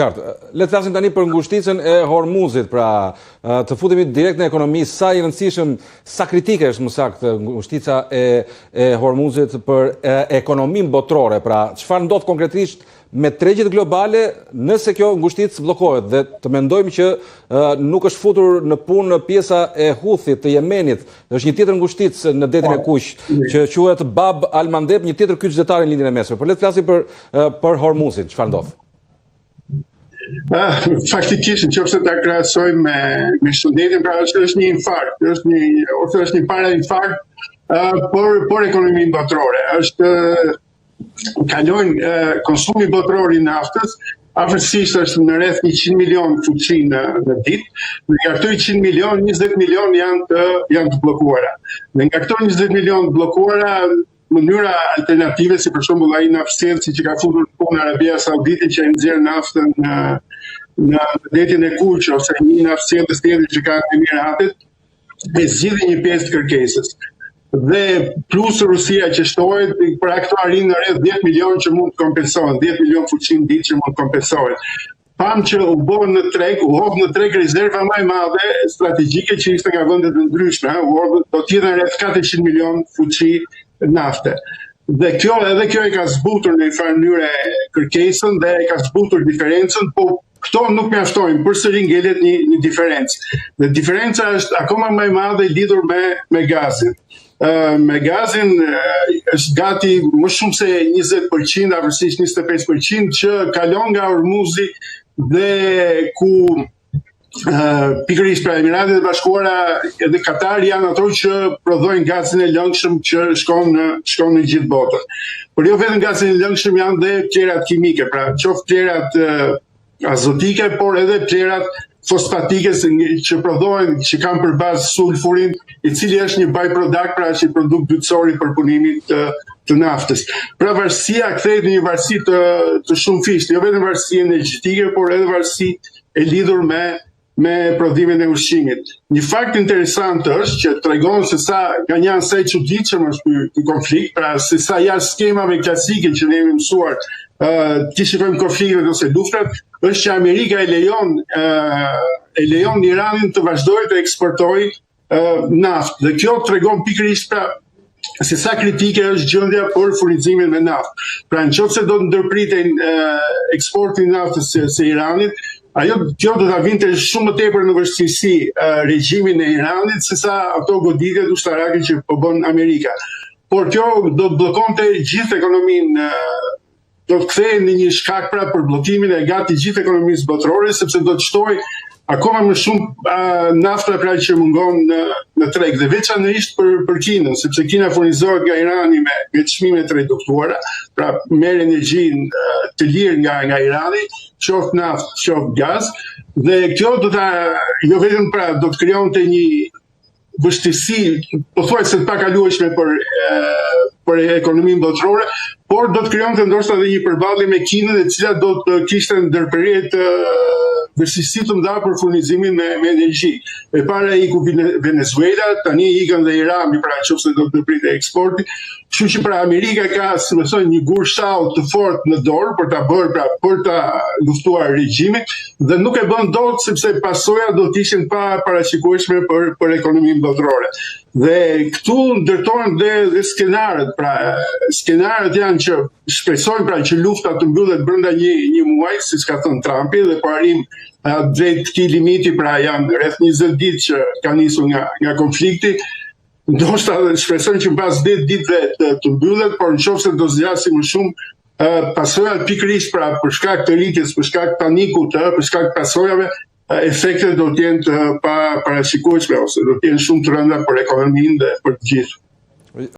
Le të flasim tani për ngushticën e Hormuzit, pra të futemi direkt në ekonomi, sa i rëndësishëm, sa kritike është më saktë ngushtica e Hormuzit për ekonominë botërore, pra çfarë ndodh konkretisht me tregjet globale nëse kjo ngushticë bllokohet dhe të mendojmë që nuk është futur në punë pjesa e Houthit të Yemenit, është një tjetër ngushticë në detin e Kuq që quhet Bab al-Mandeb, një tjetër kyçdetare në lidhjen e mesme. Por le të flasim për Hormuzin, çfarë ndodh? Faktikisht, nëse ta krahasojmë me shëndetin, pra është një infarkt, ose është një para-infarkt por ekonominë botërore. Kalojnë konsumi botëror i naftës, afërsisht është në rreth 100 milion fuqi në ditë, dhe nga këto 100 milion, 20 milion janë të bllokuara. Dhe nga këto 20 milion të bllokuara, mënyra alternative, si për shembull ai naftësi që ka futur në punë Arabia Saudite që e nxjerr naftën në detin e Kuq, ose një naftësi tjetër që ka në Emiratet, e zgjidhin një pjesë të kërkesës. Dhe plus Rusia që shtohet, për këto arrin në rreth 10 milion që mund të kompensohen, 10 milion fuqi në ditë që mund të kompensohen. Pam që u hop në treg rezerva më e madhe strategjike që ishte nga vendet e ndryshme, do të jetë rreth 400 milion fuqi nafte. Dhe edhe kjo e ka zbutur në një farë mënyrë kërkesën dhe e ka zbutur diferencën, po këto nuk mjaftojnë, përsëri ngelet një diferencë. Dhe diferenca është akoma më e madhe lidhur me gazin. Me gazin është gati më shumë se 20%, afërsisht 25% që kalon nga Hormuzi dhe ku pikërisht pra Emiratet e Bashkuara edhe Katar janë ato që prodhojnë gazin e lëngshëm që shkon në gjithë botën. Por jo vetëm gazin e lëngshëm, janë dhe plerat kimike, pra qoftë plerat azotike, por edhe plerat fosfatike që prodhohen, që kanë për bazë sulfurin, i cili është një byproduct, pra është një produkt dytësor i përpunimit të naftës. Pra varësia kthehet në një varësi të shumë fisht, jo vetëm varësi energjetike, por edhe varësi e lidhur me prodhimin e ushqimit. Një fakt interesant është që tregon se nga janë sa i çuditshëm është ky konflikt, pra se sa jashtë skemave klasike që ne jemi mësuar të shifrojmë konfliktet ose luftat, është që Amerika e lejon Iranin të vazhdojë të eksportojë naftë. Dhe kjo tregon pikërisht pra se sa kritike është gjendja për furnizimin me naftë. Pra nëse do të ndërpriten eksportin naftës së Iranit, kjo do ta vinte shumë më tepër në vështirësi regjimin e Iranit se sa ato goditjet ushtarake që po bën Amerika. Por kjo do të bllokonte gjithë ekonominë, do të kthehej në një shkak pra për bllokimin e gati gjithë ekonomisë botërore, sepse do të shtojë akoma më shumë nafta pra që mungon në treg, dhe veçanërisht për Kinën, sepse Kina furnizohet nga Irani me çmime të reduktuara, pra merr energjinë të lirë nga Irani, qoftë naftë, qoftë gaz, dhe kjo jo vetëm pra do të krijonte një vështirësi, pothuajse të pakalueshme për ekonominë botërore, por do të krijonte ndoshta edhe një përballje me Kinën, e cila do të kishte ndërprerje të vështirësi të mëdha për furnizimin me energji. E para iku Venezuela, tani ikën dhe Irani, pra nëse do të ndërpritej eksporti. Kështu që pra Amerika ka, si më thonë, një gur shall të fortë në dorë për ta luftuar regjimin, dhe nuk e bën dot sepse pasojat do të ishin pa parashikueshme për ekonominë botërore. Dhe këtu ndërtohen dhe skenarët, pra skenarët janë që shpresojnë pra që lufta të mbyllet brenda një muaji, siç ka thënë Trumpi, dhe po arrim drejt këtij limiti, pra janë rreth 20 ditë që ka nisur nga konflikti. Ndoshta shpresojnë që pas 10 ditëve të mbyllet, por nëse do zgjasë më shumë, pasojat pikërisht pra për shkak të rritjes, për shkak të panikut, për shkak të pasojave, efektet do të jenë të parashikueshme ose do të jenë shumë të rënda për ekonominë dhe për të gjithë.